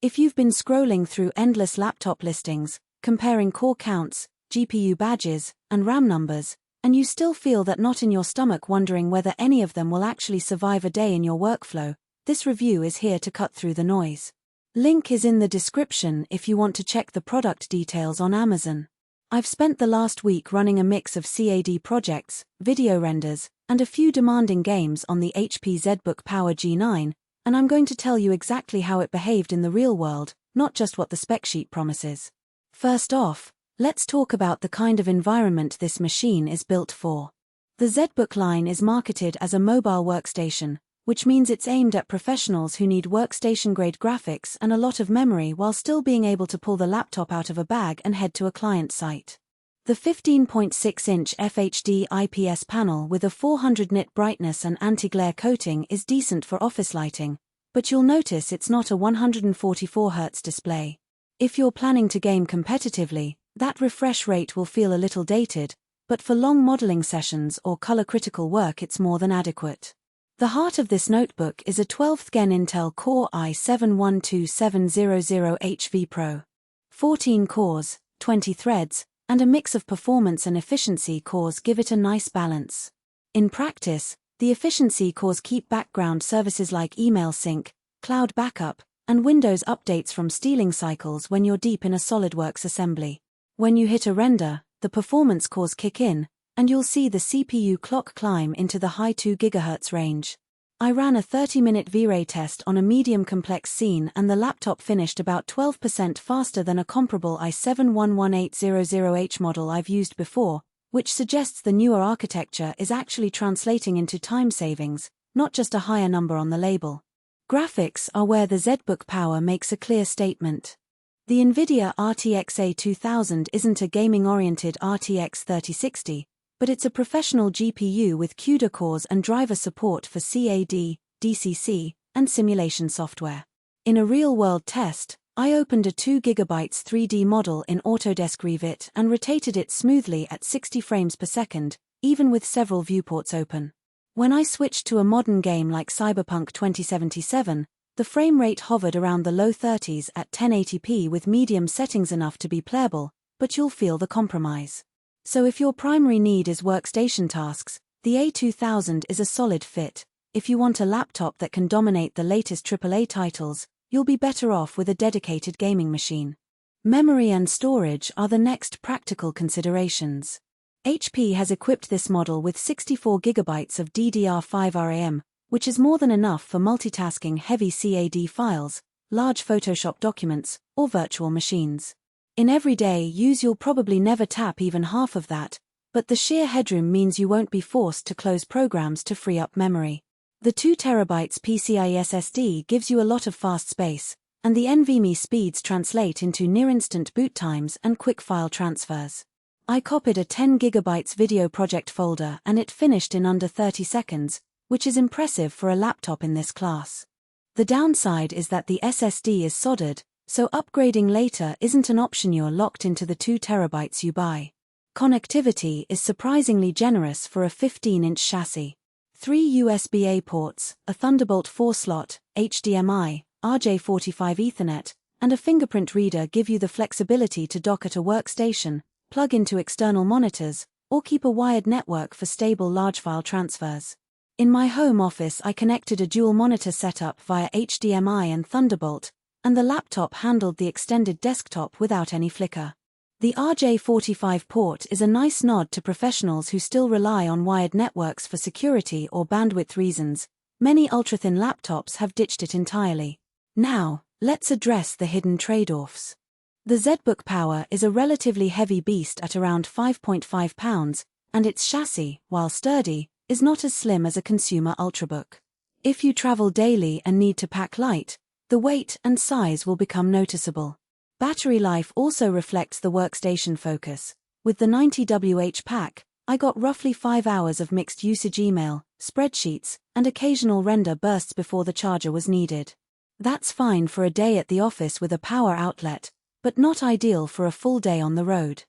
If you've been scrolling through endless laptop listings, comparing core counts, GPU badges, and RAM numbers, and you still feel that knot in your stomach wondering whether any of them will actually survive a day in your workflow, this review is here to cut through the noise. Link is in the description if you want to check the product details on Amazon. I've spent the last week running a mix of CAD projects, video renders, and a few demanding games on the HP ZBook Power G9, and I'm going to tell you exactly how it behaved in the real world, not just what the spec sheet promises. First off, let's talk about the kind of environment this machine is built for. The ZBook line is marketed as a mobile workstation, which means it's aimed at professionals who need workstation-grade graphics and a lot of memory while still being able to pull the laptop out of a bag and head to a client site. The 15.6-inch FHD IPS panel with a 400 nit brightness and anti-glare coating is decent for office lighting, but you'll notice it's not a 144Hz display. If you're planning to game competitively, that refresh rate will feel a little dated, but for long modeling sessions or color-critical work it's more than adequate. The heart of this notebook is a 12th Gen Intel Core i7-12700H vPro. 14 cores, 20 threads, and a mix of performance and efficiency cores give it a nice balance. In practice, the efficiency cores keep background services like email sync, cloud backup, and Windows updates from stealing cycles when you're deep in a SolidWorks assembly. When you hit a render, the performance cores kick in, and you'll see the CPU clock climb into the high 2 GHz range. I ran a 30-minute V-Ray test on a medium complex scene and the laptop finished about 12% faster than a comparable i7-11800H model I've used before, which suggests the newer architecture is actually translating into time savings, not just a higher number on the label. Graphics are where the ZBook Power makes a clear statement. The NVIDIA RTX A2000 isn't a gaming-oriented RTX 3060, but it's a professional GPU with CUDA cores and driver support for CAD, DCC, and simulation software. In a real-world test, I opened a 2 GB 3D model in Autodesk Revit and rotated it smoothly at 60 frames per second, even with several viewports open. When I switched to a modern game like Cyberpunk 2077, the frame rate hovered around the low 30s at 1080p with medium settings enough to be playable, but you'll feel the compromise. So if your primary need is workstation tasks, the A2000 is a solid fit. If you want a laptop that can dominate the latest AAA titles, you'll be better off with a dedicated gaming machine. Memory and storage are the next practical considerations. HP has equipped this model with 64 GB of DDR5 RAM, which is more than enough for multitasking heavy CAD files, large Photoshop documents, or virtual machines. In everyday use you'll probably never tap even half of that, but the sheer headroom means you won't be forced to close programs to free up memory. The 2TB PCIe SSD gives you a lot of fast space, and the NVMe speeds translate into near-instant boot times and quick file transfers. I copied a 10 GB video project folder and it finished in under 30 seconds, which is impressive for a laptop in this class. The downside is that the SSD is soldered, so upgrading later isn't an option. You're locked into the 2 TB you buy. Connectivity is surprisingly generous for a 15-inch chassis. 3 USB-A ports, a Thunderbolt 4-slot, HDMI, RJ45 Ethernet, and a fingerprint reader give you the flexibility to dock at a workstation, plug into external monitors, or keep a wired network for stable large file transfers. In my home office I connected a dual monitor setup via HDMI and Thunderbolt, and the laptop handled the extended desktop without any flicker. The RJ45 port is a nice nod to professionals who still rely on wired networks for security or bandwidth reasons. Many ultra-thin laptops have ditched it entirely. Now, let's address the hidden trade-offs. The ZBook Power is a relatively heavy beast at around 5.5 pounds, and its chassis, while sturdy, is not as slim as a consumer Ultrabook. If you travel daily and need to pack light, the weight and size will become noticeable. Battery life also reflects the workstation focus. With the 90Wh pack, I got roughly 5 hours of mixed usage email, spreadsheets, and occasional render bursts before the charger was needed. That's fine for a day at the office with a power outlet, but not ideal for a full day on the road.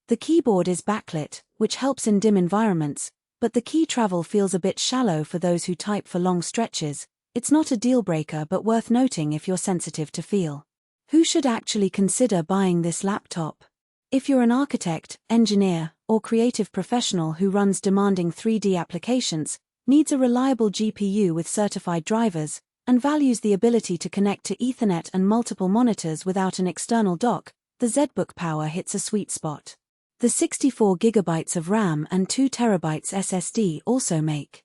The keyboard is backlit, which helps in dim environments, but the key travel feels a bit shallow for those who type for long stretches. It's not a deal breaker but worth noting if you're sensitive to feel. Who should actually consider buying this laptop? If you're an architect, engineer, or creative professional who runs demanding 3D applications, needs a reliable GPU with certified drivers, and values the ability to connect to Ethernet and multiple monitors without an external dock, the ZBook Power hits a sweet spot. The 64GB of RAM and 2TB SSD also make